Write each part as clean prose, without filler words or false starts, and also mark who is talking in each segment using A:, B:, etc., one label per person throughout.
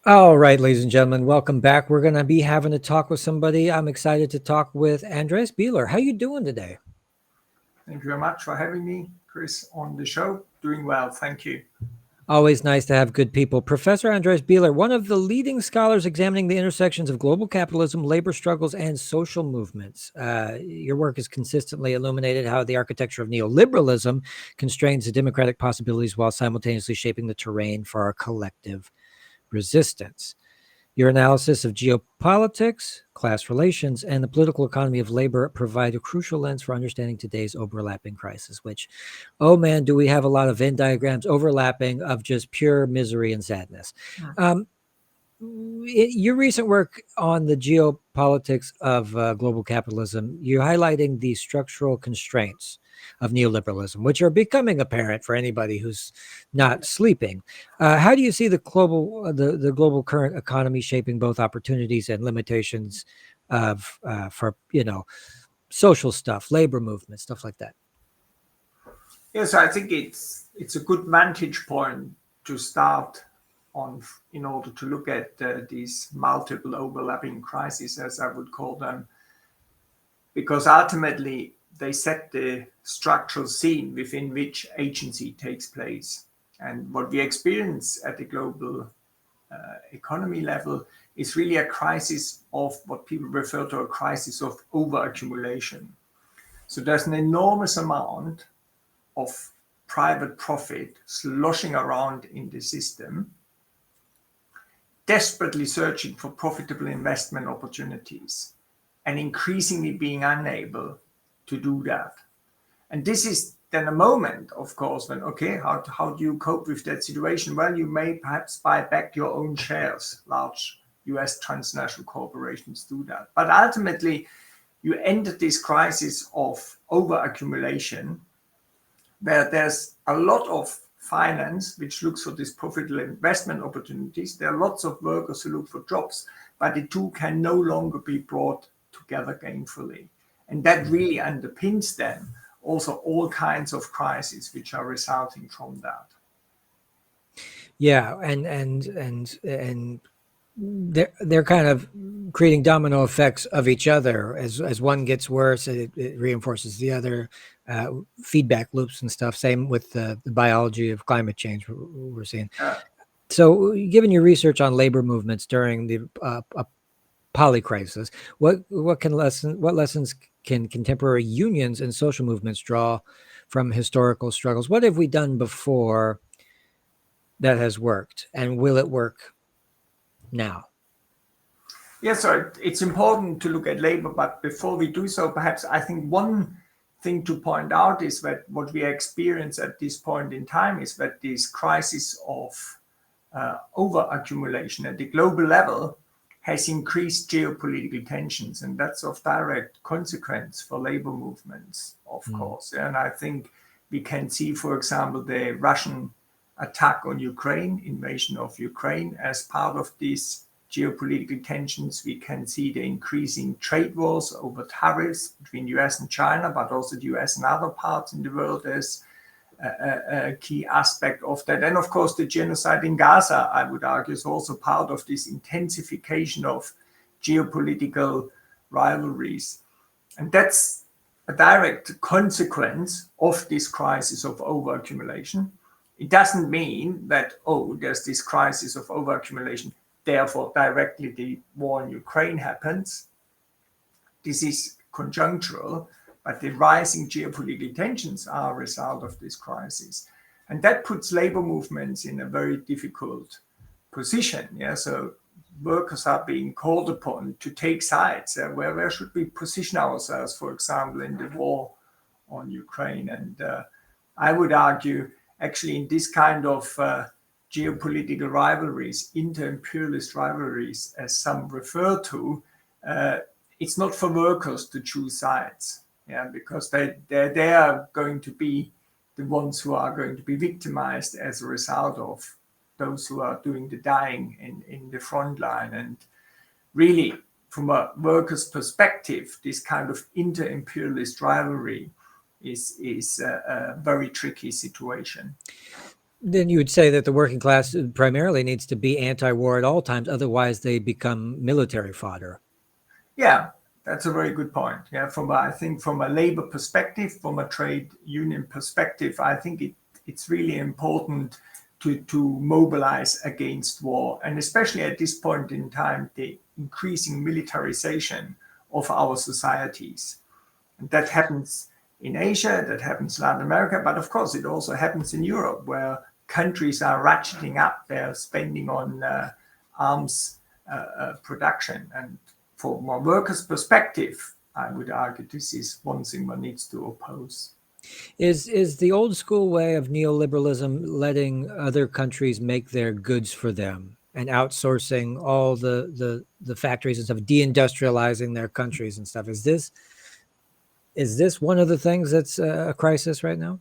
A: All right, ladies and gentlemen, welcome back. We're going to be having a talk with somebody. I'm excited to talk with Andreas Beer. How you doing today?
B: Thank you very much for having me, Chris, on the show. Doing well, thank you.
A: Always nice to have good people. Professor Andreas Beer, one of the leading scholars examining the intersections of global capitalism, labor struggles, and social movements. Your work has consistently illuminated how the architecture of neoliberalism constrains the democratic possibilities while simultaneously shaping the terrain for our collective resistance. Your analysis of geopolitics, class relations, and the political economy of labor provide a crucial lens for understanding today's overlapping crisis, which, oh man, do we have a lot of Venn diagrams overlapping of just pure misery and sadness. Um, your recent work on the geopolitics of global capitalism, you're highlighting the structural constraints of neoliberalism, which are becoming apparent for anybody who's not sleeping. How do you see the global current economy shaping both opportunities and limitations of for social stuff, labor movement, stuff like that?
B: Yes, I think it's a good vantage point to start on in order to look at these multiple overlapping crises, as I would call them, because ultimately they set the structural scene within which agency takes place. And what we experience at the global economy level is really a crisis of what people refer to a crisis of overaccumulation. So there's an enormous amount of private profit sloshing around in the system, desperately searching for profitable investment opportunities and increasingly being unable to do that. And this is then a moment, of course, when, okay, how do you cope with that situation? Well, you may perhaps buy back your own shares. Large US transnational corporations do that. But ultimately, you entered this crisis of overaccumulation where there's a lot of finance which looks for these profitable investment opportunities. There are lots of workers who look for jobs, but the two can no longer be brought together gainfully. And that really underpins then also all kinds of crises which are resulting from that.
A: Yeah, and they're kind of creating domino effects of each other. As one gets worse, it reinforces the other, feedback loops and stuff. Same with the biology of climate change we're seeing.
B: Uh,
A: So, given your research on labor movements during the poly crisis, what lessons can contemporary unions and social movements draw from historical struggles? What have we done before that has worked, and will it work now?
B: yeah, so it's important to look at labor, but before we do so, perhaps I think one thing to point out is that what we experience at this point in time is that this crisis of overaccumulation at the global level has increased geopolitical tensions, and that's of direct consequence for labor movements, of course. And I think we can see, for example, the Russian attack on Ukraine, invasion of Ukraine, as part of these geopolitical tensions. We can see the increasing trade wars over tariffs between US and China, but also the US and other parts in the world as a key aspect of that. And of course, the genocide in Gaza, I would argue, is also part of this intensification of geopolitical rivalries. And that's a direct consequence of this crisis of overaccumulation. It doesn't mean that, oh, there's this crisis of overaccumulation, therefore directly the war in Ukraine happens. This is conjunctural, but the rising geopolitical tensions are a result of this crisis. And that puts labor movements in a very difficult position. Yeah, so workers are being called upon to take sides. Where should we position ourselves, for example, in the war on Ukraine? And I would argue, actually, in this kind of geopolitical rivalries, inter-imperialist rivalries, as some refer to, it's not for workers to choose sides, yeah, because they are going to be the ones who are going to be victimized as a result of those who are doing the dying in the front line. And really, from a worker's perspective, this kind of inter-imperialist rivalry is a very tricky situation.
A: Then you would say that the working class primarily needs to be anti-war at all times, otherwise they become military fodder.
B: Yeah, that's a very good point. Yeah, I think from a labor perspective, from a trade union perspective, I think it's really important to mobilize against war, and especially at this point in time, the increasing militarization of our societies. And that happens in Asia, that happens in Latin America, but of course it also happens in Europe, where countries are ratcheting up their spending on arms production. And from a workers' perspective, I would argue this is one thing one needs to oppose.
A: Is the old school way of neoliberalism letting other countries make their goods for them and outsourcing all the factories and stuff, deindustrializing their countries and stuff? Is this one of the things that's a crisis right now?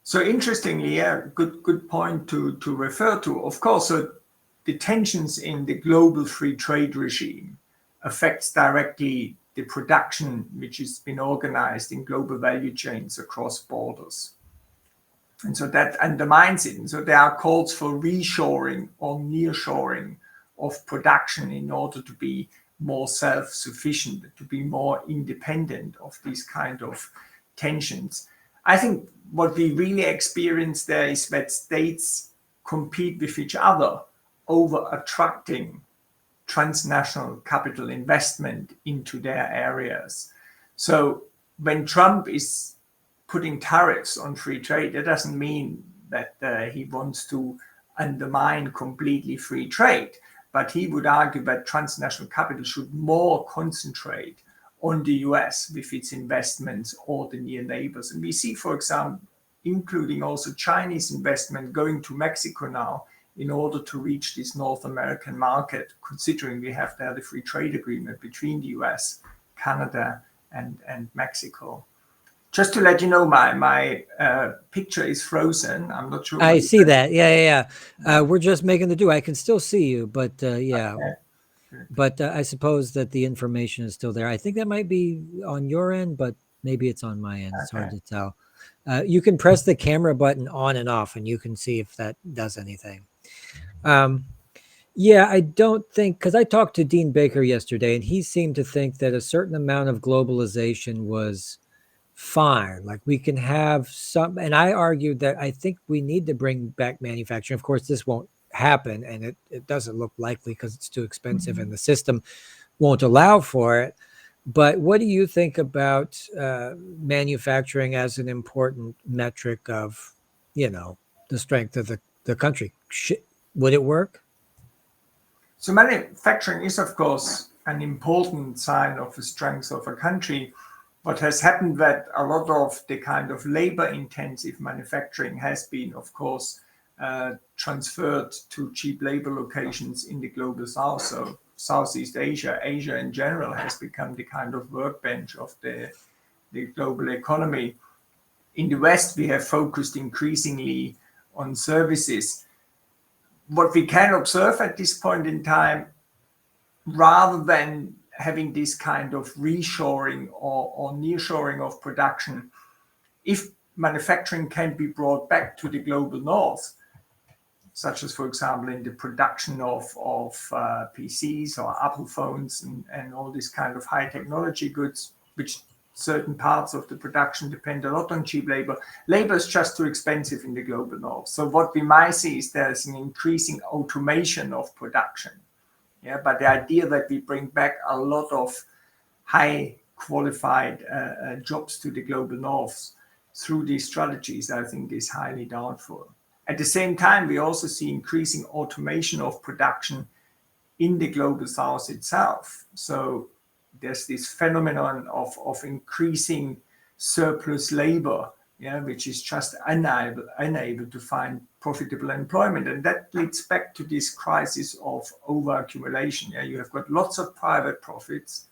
B: So interestingly, yeah, good point to refer to. Of course, so the tensions in the global free trade regime affects directly the production which has been organized in global value chains across borders. And so that undermines it. And so there are calls for reshoring or nearshoring of production in order to be more self-sufficient, to be more independent of these kind of tensions. I think what we really experience there is that states compete with each other over attracting transnational capital investment into their areas. So when Trump is putting tariffs on free trade, that doesn't mean that he wants to undermine completely free trade, but he would argue that transnational capital should more concentrate on the US with its investments or the near neighbors. And we see, for example, including also Chinese investment going to Mexico now in order to reach this North American market, considering we have there the free trade agreement between the US, Canada, and Mexico. Just to let you know, my picture is frozen. I'm not sure.
A: I see that. Yeah. We're just making the do. I can still see you, but yeah.
B: Okay.
A: But I suppose that the information is still there. I think that might be on your end, but maybe it's on my end. It's hard to tell. You can press the camera button on and off, and you can see if that does anything. Yeah, I don't think, because I talked to Dean Baker yesterday, and he seemed to think that a certain amount of globalization was fine. Like we can have some, and I argued that I think we need to bring back manufacturing. Of course, this won't happen, and it doesn't look likely because it's too expensive and the system won't allow for it. But what do you think about manufacturing as an important metric of, the strength of the country? Would it work?
B: So manufacturing is, of course, an important sign of the strength of a country. What has happened that a lot of the kind of labor-intensive manufacturing has been, of course, transferred to cheap labor locations in the global south. So Southeast Asia, Asia in general, has become the kind of workbench of the global economy. In the West, we have focused increasingly on services. What we can observe at this point in time, rather than having this kind of reshoring or nearshoring of production, if manufacturing can be brought back to the global north, such as, for example, in the production of PCs or Apple phones and all these kind of high technology goods, which certain parts of the production depend a lot on cheap labor. Labor is just too expensive in the global north. So what we might see is there's an increasing automation of production. Yeah, but the idea that we bring back a lot of high qualified jobs to the global north through these strategies, I think is highly doubtful. At the same time, we also see increasing automation of production in the global south itself. So there's this phenomenon of increasing surplus labor, which is just unable to find profitable employment. And that leads back to this crisis of overaccumulation. You have got lots of private profits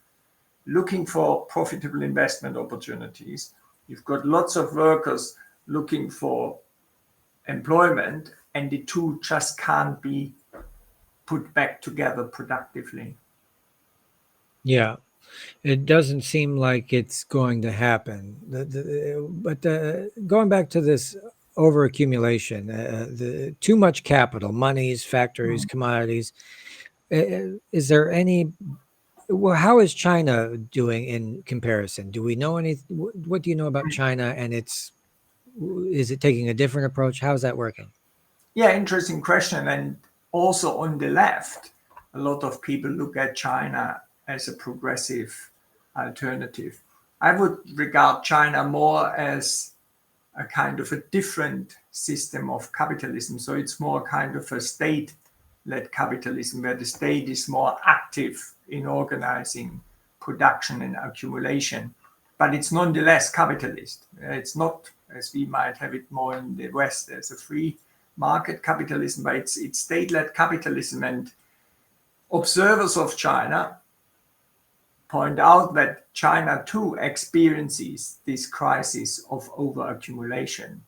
B: looking for profitable investment opportunities. You've got lots of workers looking for employment, and the two just can't be put back together productively.
A: Yeah. It doesn't seem like it's going to happen. But going back to this overaccumulation, too much capital, monies, factories, commodities. Is there any? Well, how is China doing in comparison? Do we know any? What do you know about China? And is it taking a different approach? How's that working?
B: Yeah, interesting question. And also on the left, a lot of people look at China as a progressive alternative. I would regard China more as a kind of a different system of capitalism. So it's more kind of a state-led capitalism where the state is more active in organizing production and accumulation. But it's nonetheless capitalist. It's not, as we might have it more in the West, as a free market capitalism, but it's state-led capitalism. And observers of China point out that China too experiences this crisis of overaccumulation.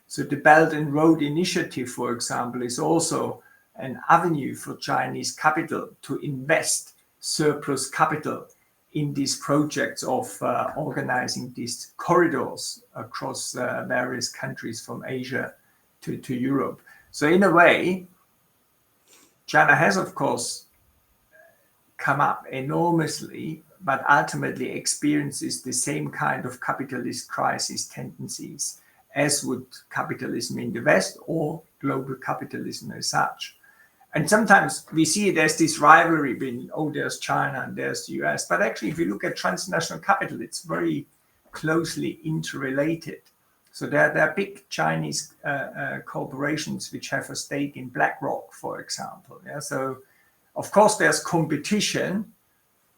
B: So the Belt and Road Initiative, for example, is also an avenue for Chinese capital to invest surplus capital in these projects of organizing these corridors across various countries from Asia to Europe. So in a way, China has, of course, come up enormously, but ultimately experiences the same kind of capitalist crisis tendencies as would capitalism in the West or global capitalism as such. And sometimes we see it as this rivalry between, oh, there's China and there's the US. But actually, if you look at transnational capital, it's very closely interrelated. So there are big Chinese corporations which have a stake in BlackRock, for example. Yeah? So, of course, there's competition,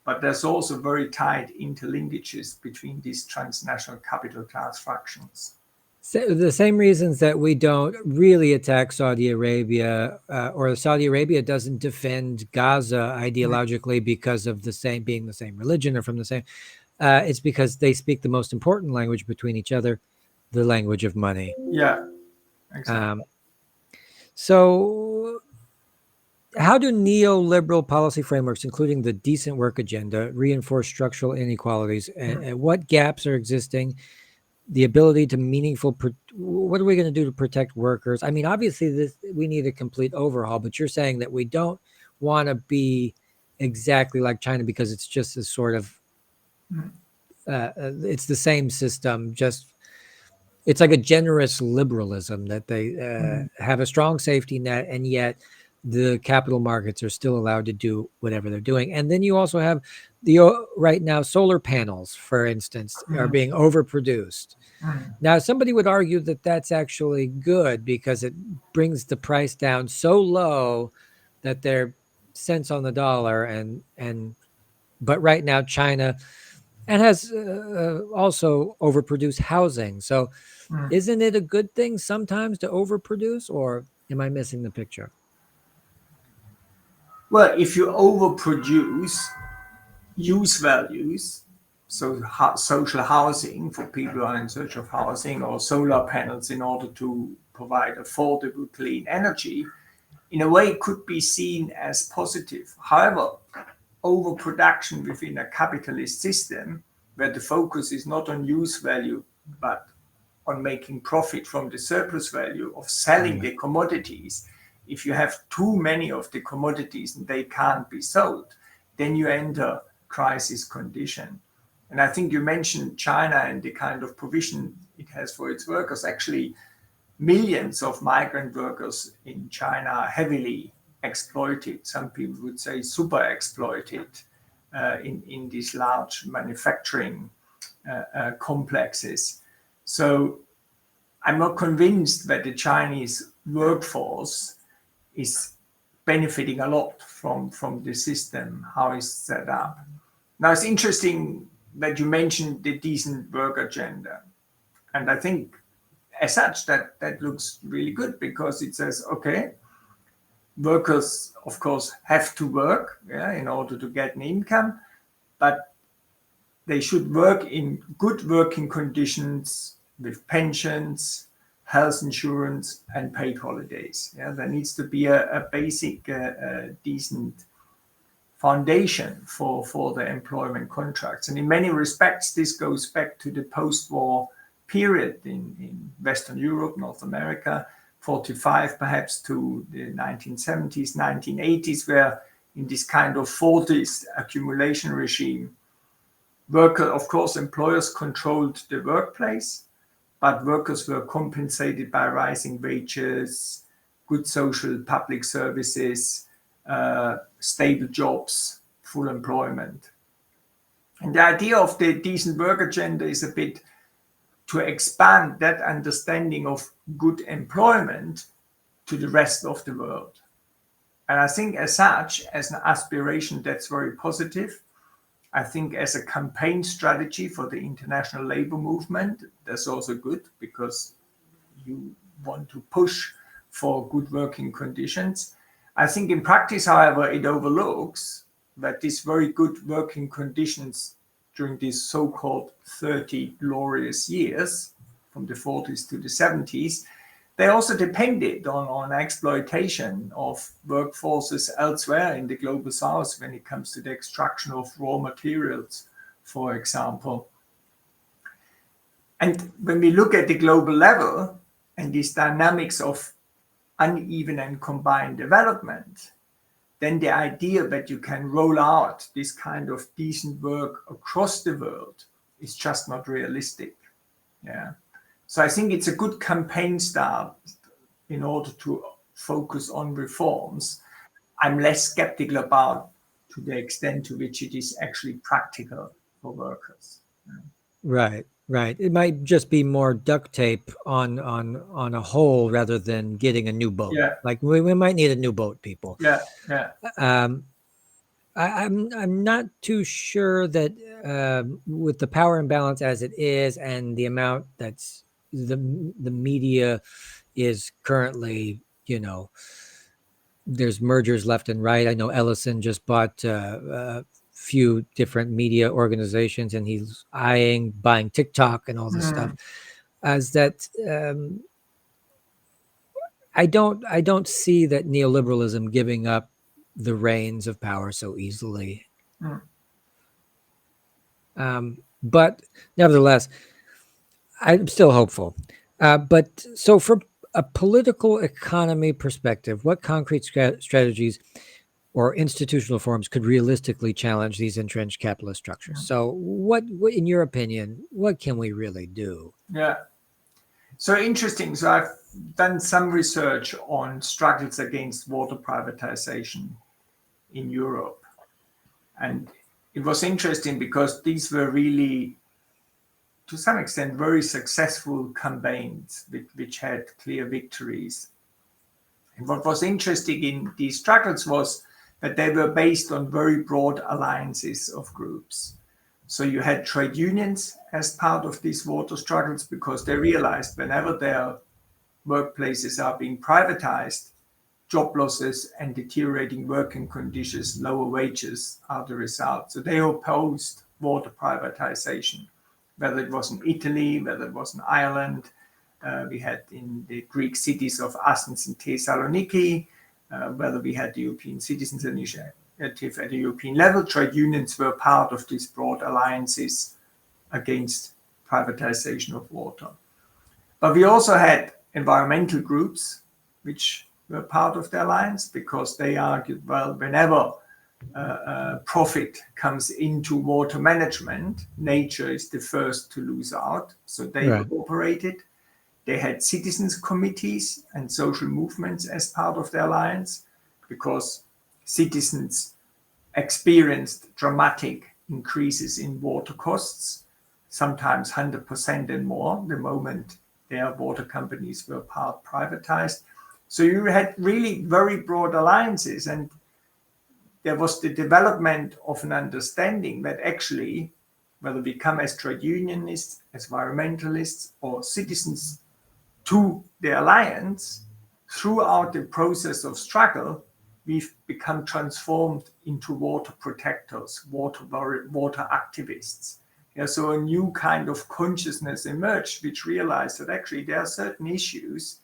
B: but there's also very tight interlinkages between these transnational capital class fractions.
A: So the same reasons that we don't really attack Saudi Arabia, or Saudi Arabia doesn't defend Gaza ideologically because of being the same religion or from the same. It's because they speak the most important language between each other, the language of money.
B: Yeah, exactly.
A: So how do neoliberal policy frameworks, including the decent work agenda, reinforce structural inequalities? And what gaps are existing? The ability to what are we going to do to protect workers? I mean, obviously we need a complete overhaul, but you're saying that we don't want to be exactly like China because it's just a sort of, it's the same system, just it's like a generous liberalism that they have a strong safety net, and yet the capital markets are still allowed to do whatever they're doing. And then you also have right now, solar panels, for instance, are being overproduced. Now, somebody would argue that that's actually good because it brings the price down so low that they're cents on the dollar. But right now, China has also overproduced housing. So isn't it a good thing sometimes to overproduce, or am I missing the picture?
B: Well, if you overproduce use values, so social housing for people who are in search of housing, or solar panels in order to provide affordable clean energy, in a way could be seen as positive. However, overproduction within a capitalist system where the focus is not on use value but on making profit from the surplus value of selling the commodities, if you have too many of the commodities and they can't be sold, then you enter crisis condition. And I think you mentioned China and the kind of provision it has for its workers. Actually, millions of migrant workers in China are heavily exploited. Some people would say super exploited in these large manufacturing complexes. So I'm not convinced that the Chinese workforce is benefiting a lot from the system, how it's set up. Now, it's interesting that you mentioned the decent work agenda. And I think as such, that looks really good because it says, okay, workers, of course, have to work in order to get an income, but they should work in good working conditions with pensions, health insurance, and paid holidays. Yeah, there needs to be a basic, decent foundation for the employment contracts. And in many respects, this goes back to the post-war period in Western Europe, North America, 45 perhaps to the 1970s, 1980s, where in this kind of 40s accumulation regime, of course, employers controlled the workplace, but workers were compensated by rising wages, good social public services, stable jobs, full employment. And the idea of the decent work agenda is a bit to expand that understanding of good employment to the rest of the world. And I think as such, as an aspiration, that's very positive. I think as a campaign strategy for the international labor movement, that's also good because you want to push for good working conditions. I think in practice, however, it overlooks that these very good working conditions during these so-called 30 glorious years, from the 40s to the 70s, they also depended on exploitation of workforces elsewhere in the global south when it comes to the extraction of raw materials, for example. And when we look at the global level and these dynamics of uneven and combined development, then the idea that you can roll out this kind of decent work across the world is just not realistic. Yeah. So I think it's a good campaign start in order to focus on reforms. I'm less skeptical about to the extent to which it is actually practical for workers.
A: Right, right. It might just be more duct tape on a hole rather than getting a new boat.
B: Yeah,
A: Like we might need a new boat, people.
B: yeah, yeah.
A: I'm not too sure that with the power imbalance as it is and the amount that's the media is currently, there's mergers left and right. I know Ellison just bought a few different media organizations, and he's buying TikTok and all this stuff. As that, I don't see that neoliberalism giving up the reins of power so easily. But nevertheless, I'm still hopeful. But so from a political economy perspective, what concrete strategies or institutional forms could realistically challenge these entrenched capitalist structures? So what, in your opinion, what can we really do?
B: Yeah. So interesting. So I've done some research on struggles against water privatization in Europe. And it was interesting because these were really, to some extent, very successful campaigns which had clear victories. And what was interesting in these struggles was that they were based on very broad alliances of groups. So you had trade unions as part of these water struggles because they realized whenever their workplaces are being privatized, job losses and deteriorating working conditions, lower wages are the result. So they opposed water privatization, whether it was in Italy, whether it was in Ireland. We had in the Greek cities of Athens and Thessaloniki, whether we had the European Citizens Initiative at the European level. Trade unions were part of these broad alliances against privatization of water. But we also had environmental groups, which were part of the alliance because they argued, well, whenever profit comes into water management, nature is the first to lose out. So they cooperated. They had citizens' committees and social movements as part of the alliance because citizens experienced dramatic increases in water costs, sometimes 100% and more, the moment their water companies were part privatized. So you had really very broad alliances, and there was the development of an understanding that actually, whether we come as trade unionists, as environmentalists, or citizens to the alliance, throughout the process of struggle, we've become transformed into water protectors, water activists. Yeah, so a new kind of consciousness emerged, which realized that actually there are certain issues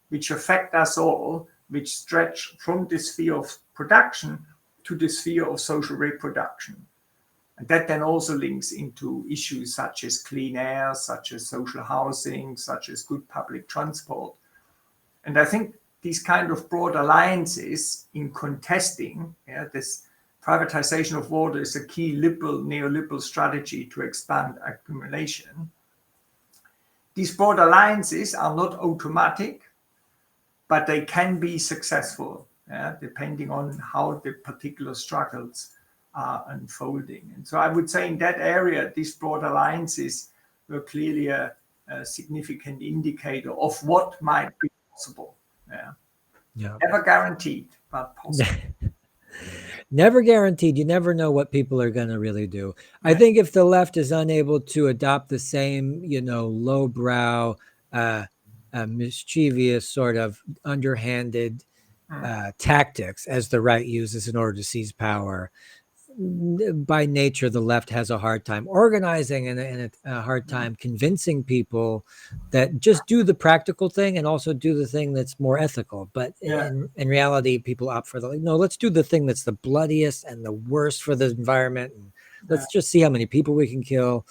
B: which affect us all, which stretch from the sphere of production to the sphere of social reproduction. And that then also links into issues such as clean air, such as social housing, such as good public transport. And I think these kind of broad alliances in contesting this privatization of water is a key neoliberal strategy to expand accumulation. These broad alliances are not automatic, but they can be successful, depending on how the particular struggles are unfolding. And so I would say in that area, these broad alliances were clearly a significant indicator of what might be possible. Never guaranteed, but possible.
A: Never guaranteed. You never know what people are going to really do. Right. I think if the left is unable to adopt the same, lowbrow, mischievous sort of underhanded tactics as the right uses in order to seize power, by nature, the left has a hard time organizing and a hard time convincing people that just do the practical thing and also do the thing that's more ethical. But in reality, people opt for no, let's do the thing that's the bloodiest and the worst for the environment. And let's just see how many people we can kill.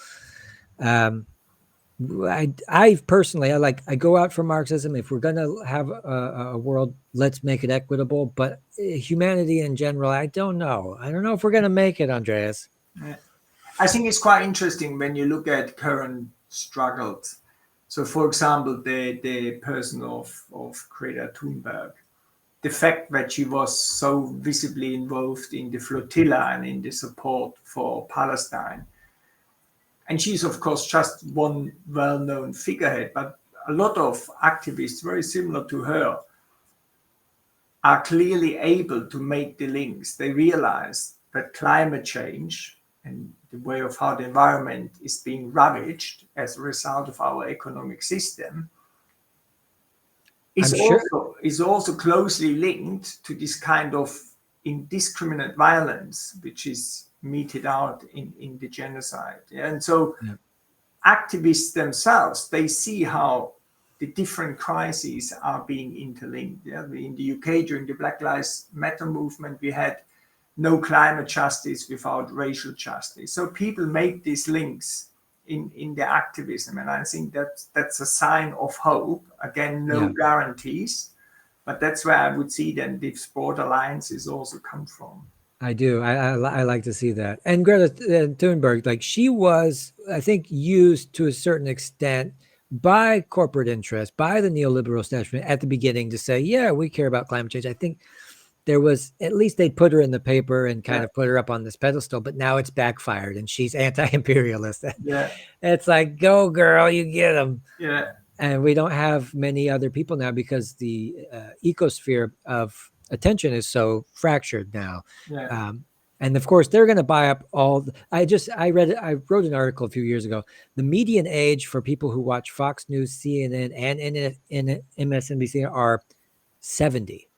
A: I personally, I go out for Marxism. If we're going to have a world, let's make it equitable. But humanity in general, I don't know. I don't know if we're going to make it, Andreas.
B: I think it's quite interesting when you look at current struggles. So, for example, the person of Greta Thunberg, the fact that she was so visibly involved in the flotilla and in the support for Palestine. And she's, of course, just one well-known figurehead, but a lot of activists very similar to her are clearly able to make the links. They realize that climate change and the way of how the environment is being ravaged as a result of our economic system is also closely linked to this kind of indiscriminate violence, which is meted out in the genocide. And so activists themselves, they see how the different crises are being interlinked. In the UK, during the Black Lives Matter movement, we had no climate justice without racial justice. So people make these links in their activism. And I think that's a sign of hope. Again, no guarantees, but that's where I would see then these broad alliances also come from.
A: I do. I like to see that. And Greta Thunberg, she was, I think, used to a certain extent by corporate interest, by the neoliberal establishment at the beginning to say, yeah, we care about climate change. I think there was, at least they put her in the paper and kind of put her up on this pedestal, but now it's backfired and she's anti-imperialist. It's like, go girl, you get them. And we don't have many other people now because the ecosphere of attention is so fractured now. And of course they're going to buy up all I wrote an article a few years ago. The median age for people who watch Fox News, CNN, and MSNBC are 70.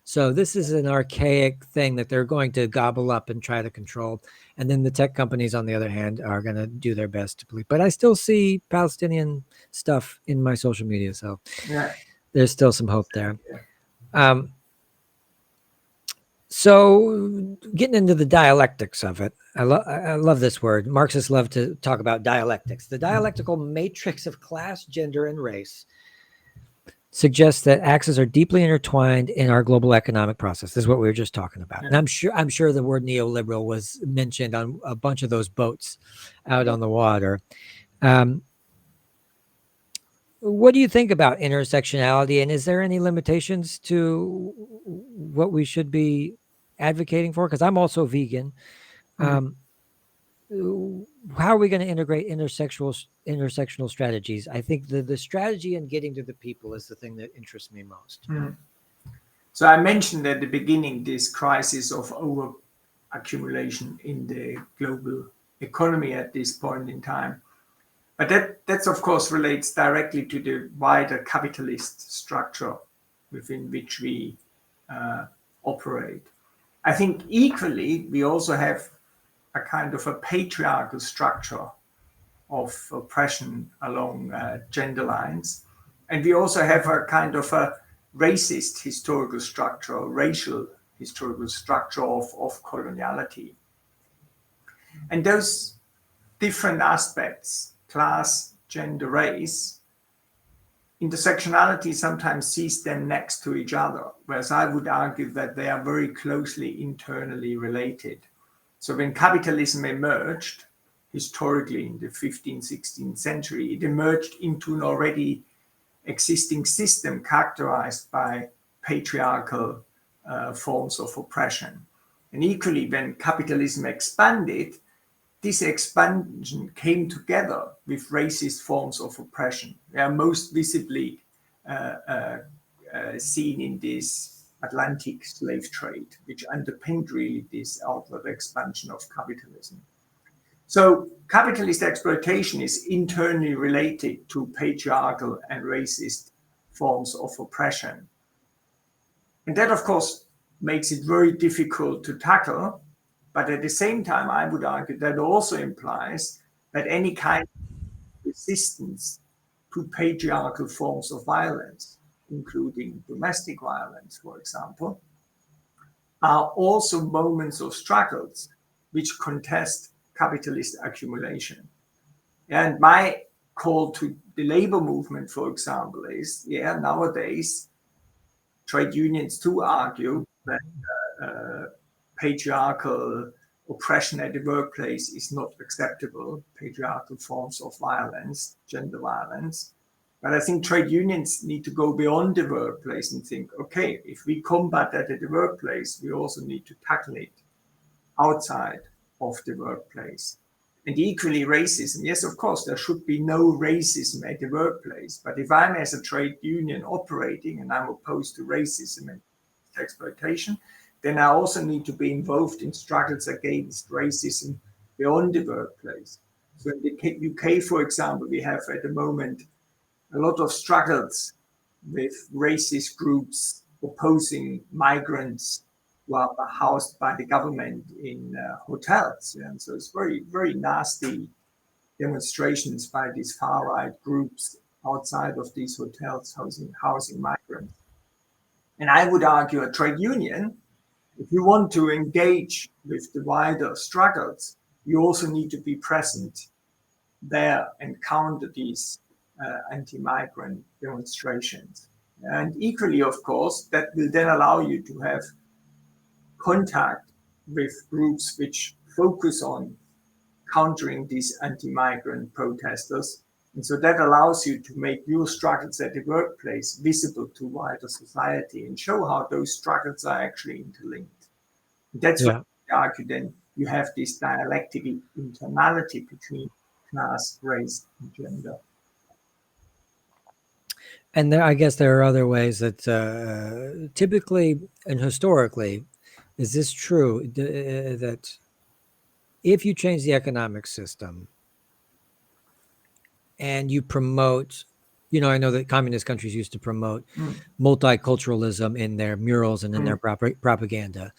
A: So this is an archaic thing that they're going to gobble up and try to control. And then the tech companies, on the other hand, are going to do their best to believe. But I still see Palestinian stuff in my social media. So there's still some hope there. So getting into the dialectics of it, I love this word. Marxists love to talk about dialectics. The dialectical matrix of class, gender, and race suggests that axes are deeply intertwined in our global economic process. This is what we were just talking about. And I'm sure the word neoliberal was mentioned on a bunch of those boats out on the water. What do you think about intersectionality, and is there any limitations to what we should be advocating for? Because I'm also vegan. How are we going to integrate intersectional strategies? I think the strategy in getting to the people is the thing that interests me most.
B: So I mentioned at the beginning this crisis of overaccumulation in the global economy at this point in time. But that of course relates directly to the wider capitalist structure within which we operate. I think equally, we also have a kind of a patriarchal structure of oppression along gender lines. And we also have a kind of a racist historical structure, racial historical structure of coloniality. And those different aspects, class, gender, race, intersectionality sometimes sees them next to each other, whereas I would argue that they are very closely internally related. So when capitalism emerged, historically in the 15th, 16th century, it emerged into an already existing system characterized by patriarchal forms of oppression. And equally, when capitalism expanded, this expansion came together with racist forms of oppression. They are most visibly seen in this Atlantic slave trade, which underpinned really this outward expansion of capitalism. So capitalist exploitation is internally related to patriarchal and racist forms of oppression. And that, of course, makes it very difficult to tackle. But at the same time, I would argue that also implies that any kind of resistance to patriarchal forms of violence, including domestic violence, for example, are also moments of struggles which contest capitalist accumulation. And my call to the labor movement, for example, is nowadays trade unions do argue that patriarchal oppression at the workplace is not acceptable, patriarchal forms of violence, gender violence. But I think trade unions need to go beyond the workplace and think, okay, if we combat that at the workplace, we also need to tackle it outside of the workplace. And equally, racism. Yes, of course, there should be no racism at the workplace. But if I'm as a trade union operating and I'm opposed to racism and exploitation, then I also need to be involved in struggles against racism beyond the workplace. So in the UK, for example, we have at the moment a lot of struggles with racist groups opposing migrants who are housed by the government in hotels. And so it's very, very nasty demonstrations by these far-right groups outside of these hotels housing migrants. And I would argue a trade union, if you want to engage with the wider struggles, you also need to be present there and counter these anti-migrant demonstrations. And equally, of course, that will then allow you to have contact with groups which focus on countering these anti-migrant protesters. And so that allows you to make your struggles at the workplace visible to wider society and show how those struggles are actually interlinked. That's what I argue then you have this dialectical internality between class, race, and gender.
A: And I guess there are other ways that typically and historically, is this true that if you change the economic system and you promote, I know that communist countries used to promote multiculturalism in their murals and in their propaganda.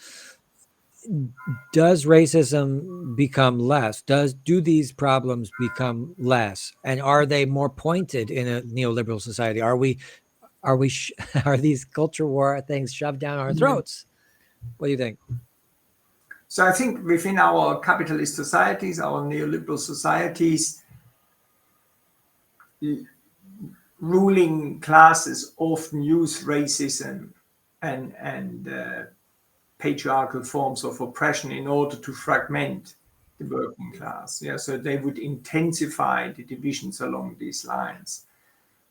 A: Does racism become less? Do these problems become less? And are they more pointed in a neoliberal society? Are these culture war things shoved down our throats? What do you think?
B: So I think within our capitalist societies, our neoliberal societies, ruling classes often use racism and patriarchal forms of oppression in order to fragment the working class. So they would intensify the divisions along these lines.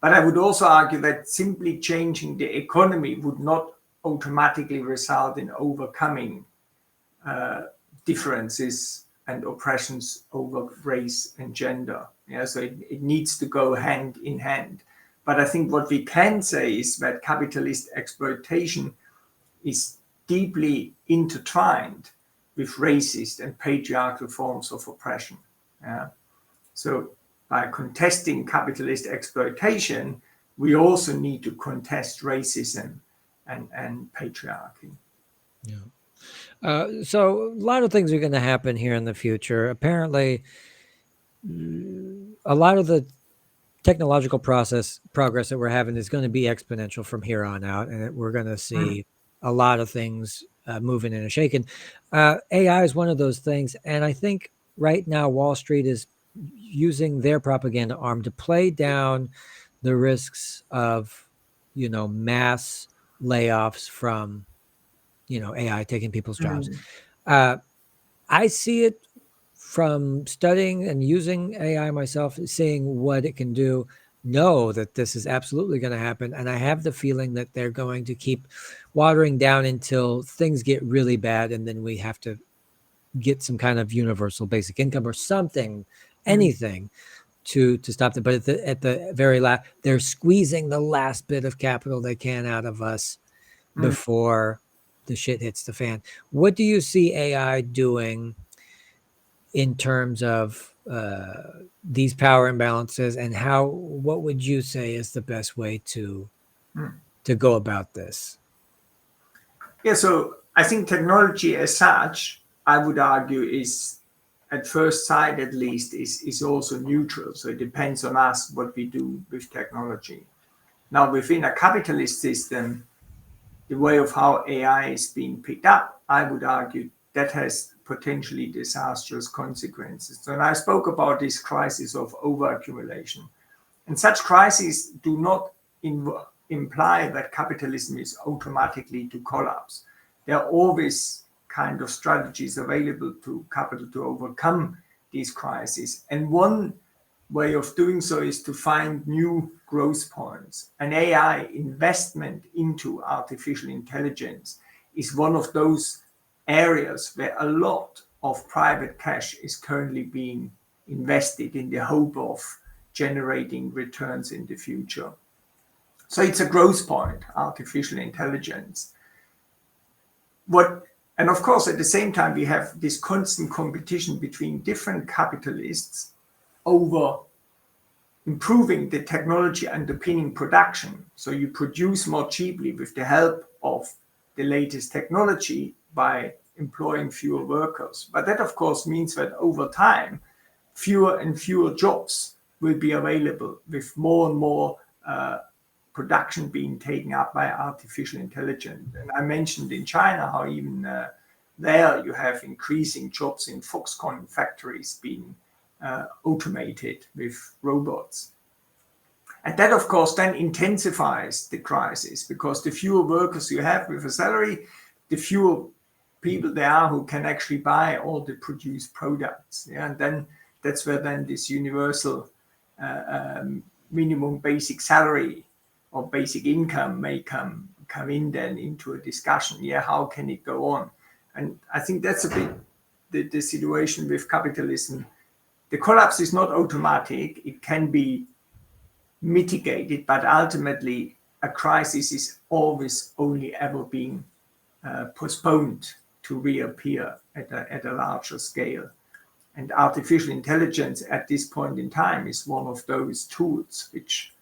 B: But I would also argue that simply changing the economy would not automatically result in overcoming differences and oppressions over race and gender. So it needs to go hand in hand. But I think what we can say is that capitalist exploitation is deeply intertwined with racist and patriarchal forms of oppression. So by contesting capitalist exploitation, we also need to contest racism and patriarchy.
A: So a lot of things are going to happen here in the future. Apparently, a lot of the technological progress that we're having is going to be exponential from here on out, and we're going to see a lot of things moving and shaking. AI is one of those things, and I think right now Wall Street is using their propaganda arm to play down the risks of, mass layoffs from, AI taking people's jobs. I see it from studying and using AI myself, seeing what it can do, know that this is absolutely going to happen. And I have the feeling that they're going to keep watering down until things get really bad. And then we have to get some kind of universal basic income or something, anything to stop it. But at the very last, they're squeezing the last bit of capital they can out of us before the shit hits the fan. What do you see AI doing in terms of these power imbalances, and what would you say is the best way to go about this?
B: Yeah, so I think technology as such, I would argue, is at first sight at least is also neutral. So it depends on us what we do with technology. Now, within a capitalist system, the way of how AI is being picked up, I would argue that has potentially disastrous consequences. So when I spoke about this crisis of overaccumulation, and such crises do not imply that capitalism is automatically to collapse. There are always kind of strategies available to capital to overcome these crises. And one way of doing so is to find new growth points. An AI investment into artificial intelligence is one of those areas where a lot of private cash is currently being invested in the hope of generating returns in the future. So it's a growth point, artificial intelligence. And of course, at the same time, we have this constant competition between different capitalists over improving the technology underpinning production. So you produce more cheaply with the help of the latest technology by employing fewer workers. But that, of course, means that over time, fewer and fewer jobs will be available, with more and more production being taken up by artificial intelligence. And I mentioned in China how even there you have increasing jobs in Foxconn factories being automated with robots. And that, of course, then intensifies the crisis, because the fewer workers you have with a salary, the fewer people there are who can actually buy all the produced products. Yeah? And then that's where then this universal minimum basic salary or basic income may come in then into a discussion. Yeah, how can it go on? And I think that's a bit the situation with capitalism. The collapse is not automatic. It can be mitigated, but ultimately a crisis is always only ever being postponed to reappear at a larger scale. And artificial intelligence at this point in time is one of those tools which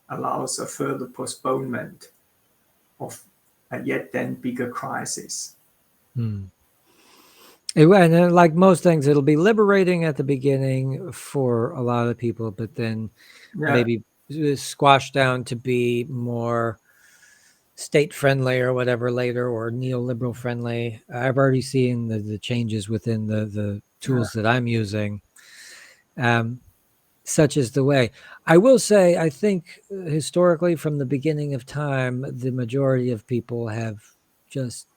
B: allows a further postponement of a yet then bigger crisis.
A: And like most things, it'll be liberating at the beginning for a lot of people, but then maybe squashed down to be more state friendly or whatever later, or neoliberal friendly. I've already seen the changes within the tools that I'm using. Such is the way. I will say, I think historically, from the beginning of time, the majority of people have just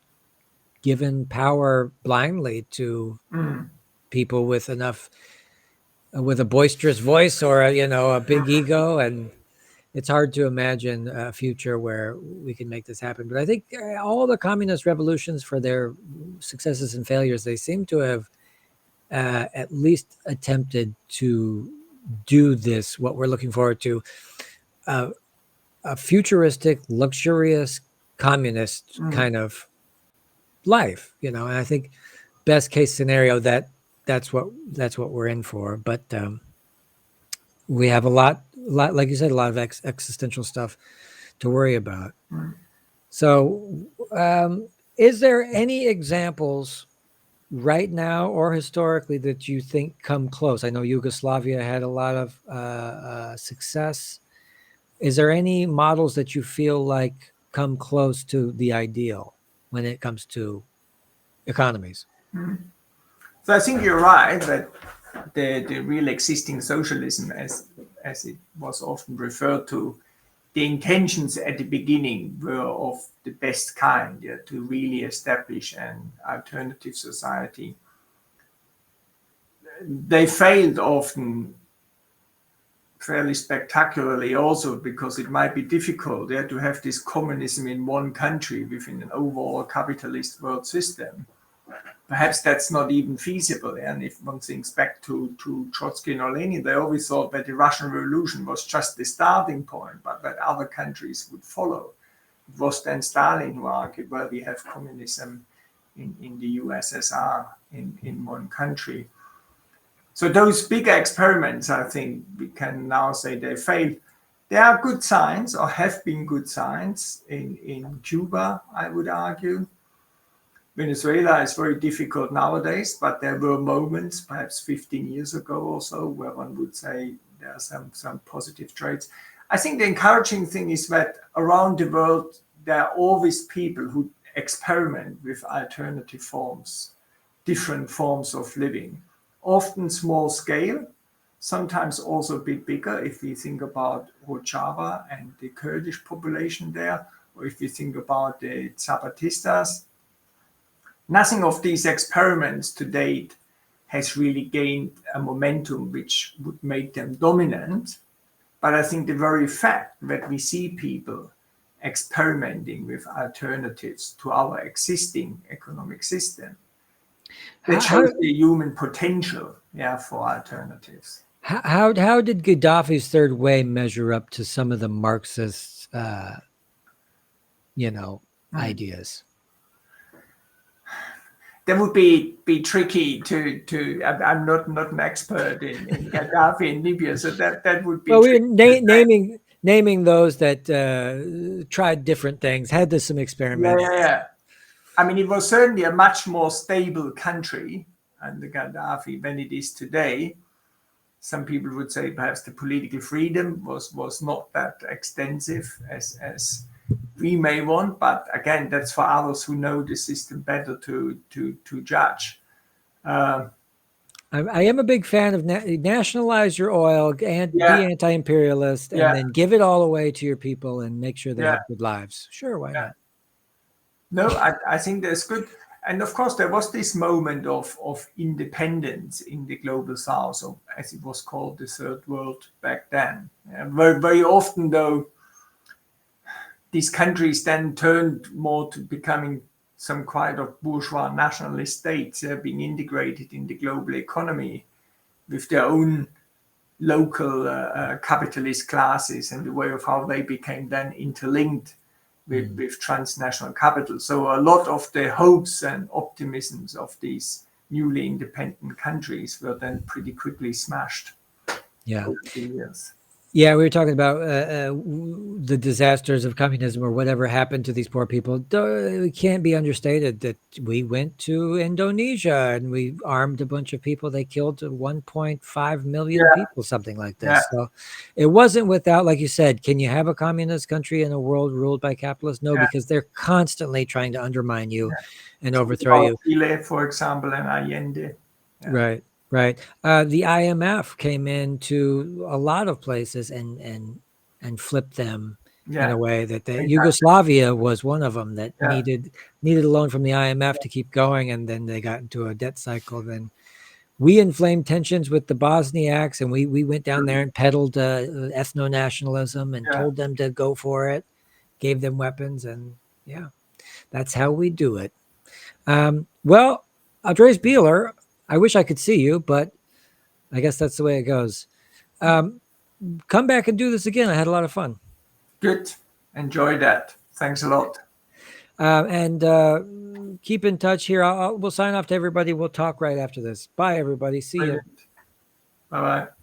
A: given power blindly to people with with a boisterous voice or a big ego, and it's hard to imagine a future where we can make this happen. But I think all the communist revolutions, for their successes and failures, they seem to have at least attempted to do this, what we're looking forward to, a futuristic, luxurious, communist kind of life, and I think best case scenario that's what we're in for. But we have a lot, like you said, a lot of existential stuff to worry about. So is there any examples right now or historically that you think come close? I know Yugoslavia had a lot of success. Is there any models that you feel like come close to the ideal when it comes to economies?
B: So I think you're right that the real existing socialism, as it was often referred to, the intentions at the beginning were of the best kind, yeah, to really establish an alternative society. They failed often fairly spectacularly also because it might be difficult, yeah, to have this communism in one country within an overall capitalist world system. Perhaps that's not even feasible. And if one thinks back to Trotsky and Lenin, they always thought that the Russian Revolution was just the starting point, but that other countries would follow. It was then Stalin who argued, well, we have communism in the USSR in one country. So those bigger experiments, I think we can now say they failed. There are good signs, or have been good signs, in Cuba, I would argue. Venezuela is very difficult nowadays, but there were moments, perhaps 15 years ago or so, where one would say there are some positive traits. I think the encouraging thing is that around the world, there are always people who experiment with alternative forms, different forms of living, often small scale, sometimes also a bit bigger if we think about Rojava and the Kurdish population there, or if we think about the Zapatistas. Nothing of these experiments to date has really gained a momentum which would make them dominant. But I think the very fact that we see people experimenting with alternatives to our existing economic system, that shows the human potential, yeah, for alternatives.
A: How did Gaddafi's third way measure up to some of the Marxist, ideas?
B: That would be tricky to. I'm not an expert in Gaddafi in Libya, so that would be.
A: Well, we're naming those that tried different things, had some experiments.
B: Yeah. I mean, it was certainly a much more stable country under Gaddafi than it is today. Some people would say perhaps the political freedom was not that extensive as we may want, but again, that's for others who know the system better to judge.
A: I am a big fan of nationalize your oil and be anti-imperialist, and then give it all away to your people and make sure they have good lives. Sure, why not?
B: No, I think that's good. And of course, there was this moment of independence in the global south, or as it was called, the third world back then. Very, very often, though, these countries then turned more to becoming some kind of bourgeois nationalist states, being integrated in the global economy with their own local capitalist classes and the way of how they became then interlinked with transnational capital. So a lot of the hopes and optimisms of these newly independent countries were then pretty quickly smashed.
A: Yeah.
B: Over the years.
A: Yeah, we were talking about the disasters of communism or whatever happened to these poor people. It can't be understated that we went to Indonesia and we armed a bunch of people. They killed 1.5 million people, something like this.
B: Yeah.
A: So it wasn't without, like you said, can you have a communist country in a world ruled by capitalists? No, because they're constantly trying to undermine you and overthrow you.
B: Bieler, for example, and Allende.
A: Yeah. Right. The IMF came into a lot of places and flipped them in a way that Yugoslavia was one of them that needed a loan from the IMF to keep going, and then they got into a debt cycle. Then we inflamed tensions with the Bosniaks, and we went down there and peddled ethno-nationalism and told them to go for it, gave them weapons, and that's how we do it. Well, Andreas Beer, I wish I could see you, but I guess that's the way it goes. Come back and do this again. I had a lot of fun.
B: Good. Enjoy that. Thanks a lot.
A: And keep in touch here. We'll sign off to everybody. We'll talk right after this. Bye, everybody. See you.
B: Bye-bye.